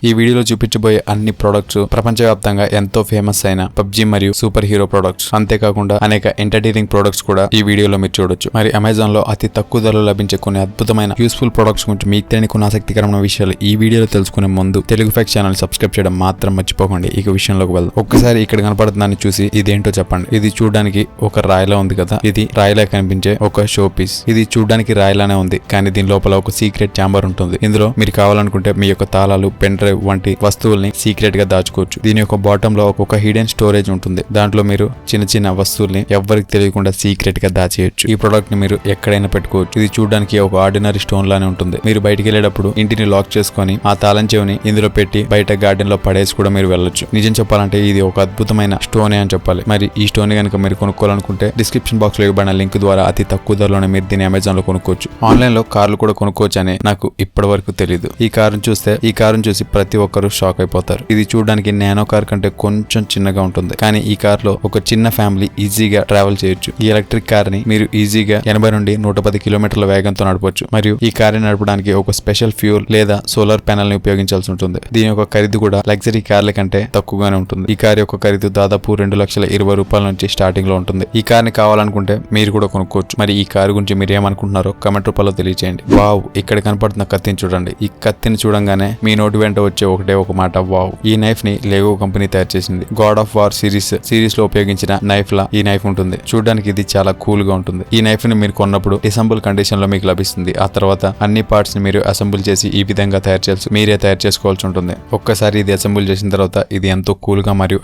ఈ వీడియోలో చూపించబోయే అన్ని ప్రొడక్ట్స్ ప్రపంచవ్యాప్తంగా ఎంతో ఫేమస్ అయిన PUBG మరియు సూపర్ హీరో ప్రొడక్ట్స్, అంతేకాకుండా అనేక ఎంటర్టైనింగ్ ప్రొడక్ట్స్ కూడా ఈ వీడియోలో మీరు చూడొచ్చు. మరి అమెజాన్ లో అతి తక్కువ ధరలో లభించే కొన్ని అద్భుతమైన యూస్ఫుల్ ప్రొడక్ట్స్ గురించి మీకు తెలియని కొన్ని ఆసక్తికరమైన విషయాలు ఈ వీడియోలో తెలుసుకునే ముందు తెలుగు ఫ్యాక్ట్ ఛానల్ సబ్స్క్రైబ్ చేయడం మాత్రం మర్చిపోకండి. ఇక విషయంలోకి వెళ్దాం. ఒక్కసారి ఇక్కడ కనపడుతుందని చూసి ఇదేంటో చెప్పండి. ఇది చూడడానికి ఒక రాయిలా ఉంది కదా, ఇది రాయిలా కనిపించే ఒక షో పీస్. ఇది చూడడానికి రాయిలానే ఉంది, కానీ దీని లోపల ఒక సీక్రెట్ ఛాంబర్ ఉంటుంది. ఇందులో మీరు కావాలనుకుంటే మీ యొక్క తాళాలు, పెన్ డ్రైవ్ వంటి వస్తువుల్ని సీక్రెట్ గా దాచుకోవచ్చు. దీని యొక్క బాటమ్ లో ఒక హిడెన్ స్టోరేజ్ ఉంటుంది. దాంట్లో మీరు చిన్న చిన్న వస్తువుల్ని ఎవ్వరికి తెలియకుండా సీక్రెట్ గా దాచేయచ్చు. ఈ ప్రొడక్ట్ ని మీరు ఎక్కడైనా పెట్టుకోవచ్చు. ఇది చూడడానికి ఒక ఆర్డినరీ స్టోన్ లానే ఉంటుంది. మీరు బయటికి వెళ్ళేటప్పుడు ఇంటిని లాక్ చేసుకుని ఆ తాళం చెవిని ఇందులో పెట్టి బయట గార్డెన్ లో పడేసి కూడా మీరు వెళ్ళొచ్చు. నిజం చెప్పాలంటే ఇది ఒక అద్భుతమైన స్టోనే అని చెప్పాలి. మరి ఈ స్టోన్ కనుక మీరు కొనుక్కోవాలనుకుంటే డిస్క్రిప్షన్ బాక్స్ లో ఇవ్వబడిన లింక్ ద్వారా అతి తక్కువ ధరలోనే మీరు దీన్ని అమెజాన్ లో కొనుక్కోవచ్చు. ఆన్లైన్ లో కార్లు కూడా కొనుక్కోవచ్చు అని నాకు ఇప్పటి వరకు తెలియదు. ఈ కారును చూసి ప్రతి ఒక్కరు షాక్ అయిపోతారు. ఇది చూడడానికి నానో కార్ కంటే కొంచెం చిన్నగా ఉంటుంది, కానీ ఈ కార్ లో ఒక చిన్న ఫ్యామిలీ ఈజీగా ట్రావెల్ చేయొచ్చు. ఈ ఎలక్ట్రిక్ కార్ ని మీరు ఈజీగా 80 నుండి 110 కిలోమీటర్ల వేగంతో నడపవచ్చు. మరియు ఈ కార్ ని నడపడానికి ఒక స్పెషల్ ఫ్యూల్ లేదా సోలార్ ప్యానెల్ ని ఉపయోగించాల్సి ఉంటుంది. దీని యొక్క ఖరీదు కూడా లగ్జరీ కార్ల కంటే తక్కువగానే ఉంటుంది. ఈ కార్ యొక్క ఖరీదు దాదాపు 2,20,000 రూపాయల నుంచి స్టార్టింగ్ లో ఉంటుంది. ఈ కార్ ని కావాలనుకుంటే మీరు కూడా కొనుక్కోవచ్చు. మరి ఈ కార్ గురించి మీరు ఏమనుకుంటున్నారో కామెంట్ రూపంలో తెలియజేయండి. వావ్, ఇక్కడ కనపడుతున్న కత్తిని చూడండి. ఈ కత్తిని చూడంగానే మీ నోటి వెంట వచ్చే ఒకటే ఒక మాట వావ్. ఈ నైఫ్ ని లెగో కంపెనీ తయారు చేసింది. గాడ్ ఆఫ్ వార్ సిరీస్ లో ఉపయోగించిన నైఫ్ లా ఈ నైఫ్ ఉంటుంది. చూడడానికి ఇది చాలా కూల్ గా ఉంటుంది. ఈ నైఫ్ ని మీరు కొన్నప్పుడు డిసెంబుల్ కండిషన్ లో మీకు లభిస్తుంది. ఆ తర్వాత అన్ని పార్ట్స్ ని మీరు అసెంబుల్ చేసి ఈ విధంగా మీరే తయారు చేసుకోవాల్సి ఉంటుంది. ఒక్కసారి ఇది అసెంబుల్ చేసిన తర్వాత ఇది ఎంతో కూల్ గా మరియు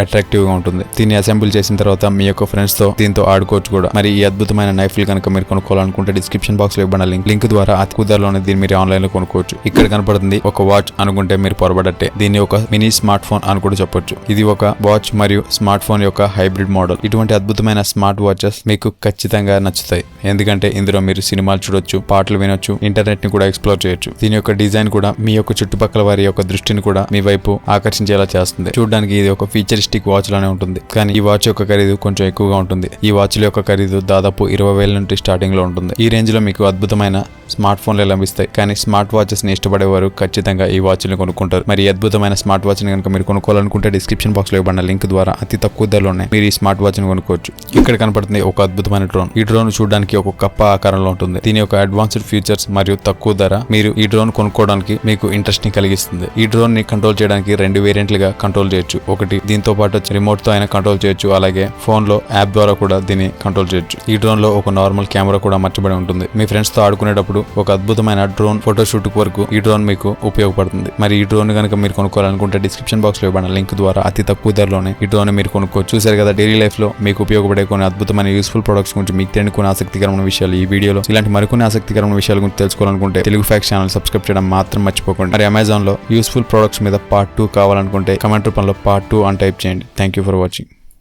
అట్రాక్టివ్ గా ఉంటుంది. దీన్ని అసెంబుల్ చేసిన తర్వాత మీ యొక్క ఫ్రెండ్స్ తో దీంతో ఆడుకోవచ్చు కూడా. మరి ఈ అద్భుతమైన నైఫ్లు కనుక మీరు కొనుక్కోవాలనుకుంటే డిస్క్రిప్షన్ బాక్స్ లో ఇవ్వబడిన లింక్ ద్వారా అతి కుదరలోనే దీన్ని మీరు ఆన్లైన్ లో కొనుక్కోవచ్చు. ఇక్కడ కనపడుతుంది ఒక వాచ్ అనుకుంటే మీరు పొరబడట్టే. దీన్ని ఒక మినీ స్మార్ట్ ఫోన్ అని కూడా చెప్పొచ్చు. ఇది ఒక వాచ్ మరియు స్మార్ట్ ఫోన్ యొక్క హైబ్రిడ్ మోడల్. ఇటువంటి అద్భుతమైన స్మార్ట్ వాచెస్ మీకు ఖచ్చితంగా నచ్చుతాయి. ఎందుకంటే ఇందులో మీరు సినిమాలు చూడొచ్చు, పాటలు వినొచ్చు, ఇంటర్నెట్ ని కూడా ఎక్స్ప్లోర్ చేయొచ్చు. దీని యొక్క డిజైన్ కూడా మీ యొక్క చుట్టుపక్కల వారి యొక్క దృష్టిని కూడా మీ వైపు ఆకర్షించేలా చేస్తుంది. చూడడానికి ఇది ఒక ఫీచరిస్టిక్ వాచ్ లానే ఉంటుంది, కానీ ఈ వాచ్ యొక్క ఖరీదు కొంచెం ఎక్కువగా ఉంటుంది. ఈ వాచ్ల యొక్క ఖరీదు దాదాపు 20,000 నుండి స్టార్టింగ్ లో ఉంటుంది. ఈ రేంజ్ లో మీకు అద్భుతమైన స్మార్ట్ ఫోన్లే లభిస్తాయి, కానీ స్మార్ట్ వాచెస్ ని ఇష్టపడేవారు ఖచ్చితంగా ఈ వాచ్ని కొనుక్కుంటారు. మరి అద్భుతమైన స్మార్ట్ వాచ్ ని కనుక మీరు కొనుక్కోవాలనుకుంటే డిస్క్రిప్షన్ బాక్స్ లో ఇవ్వబడిన లింక్ ద్వారా అతి తక్కువ ధరలోనే మీరు ఈ స్మార్ట్ వాచ్ ని కొనుక్కోవచ్చు. ఇక్కడ కనపడుతుంది ఒక అద్భుతమైన డ్రోన్. ఈ డ్రోన్ చూడడానికి ఒక కప్ప ఆకారంలో ఉంటుంది. దీని యొక్క అడ్వాన్స్డ్ ఫీచర్స్ మరియు తక్కువ ధర మీరు ఈ డ్రోన్ కొనుక్కోవడానికి మీకు ఇంట్రెస్ట్ ని కలిగిస్తుంది. ఈ డ్రోన్ ని కంట్రోల్ చేయడానికి 2 వేరియంట్లుగా కంట్రోల్ చేయొచ్చు. ఒకటి దీంతో పాటు రిమోట్ తో అయినా కంట్రోల్ చేయొచ్చు, అలాగే ఫోన్ లో యాప్ ద్వారా కూడా దీన్ని కంట్రోల్ చేయొచ్చు. ఈ డ్రోన్ లో ఒక నార్మల్ కెమెరా కూడా అమర్చబడి ఉంటుంది. మీ ఫ్రెండ్స్ తో ఆడుకునేటప్పుడు ఒక అద్భుతమైన డ్రోన్ ఫోటోషూట్ వరకు ఈ డ్రోన్ మీకు ఉపయోగపడుతుంది. మరి ఈ డ్రోన్ కనుక మీరు కొనుక్కోవాలనుకుంటే డిస్క్రిప్షన్ బాక్స్ లో ఇవ్వబడిన లింక్ ద్వారా అతి తక్కువ ధరలోనే ఈ డ్రోన్ మీరు కొనుక్కోవచ్చు. చూసారు కదా, డైలీ లైఫ్ లో మీకు ఉపయోగపడే కొన్ని అద్భుతమైన యూస్ఫుల్ ప్రొడక్ట్స్ గురించి మీకు తెలియని కొన్ని ఆసక్తికరమైన విషయాలు ఈ వీడియోలో. ఇలాంటి మరికొన్ని ఆసక్తికరమైన విషయాల గురించి తెలుసుకోవాలనుకుంటే తెలుగు ఫ్యాక్ట్ ఛానల్ సబ్స్క్రైబ్ చేయడం మాత్రం మర్చిపోకండి. మరి అమెజాన్ లో యూస్ఫుల్ ప్రొడక్ట్స్ మీద పార్ట్ 2 కావాలనుకుంటే కామెంట్ రూపంలో పార్ట్ 2 అని టైప్ చేయండి. Thank you for watching.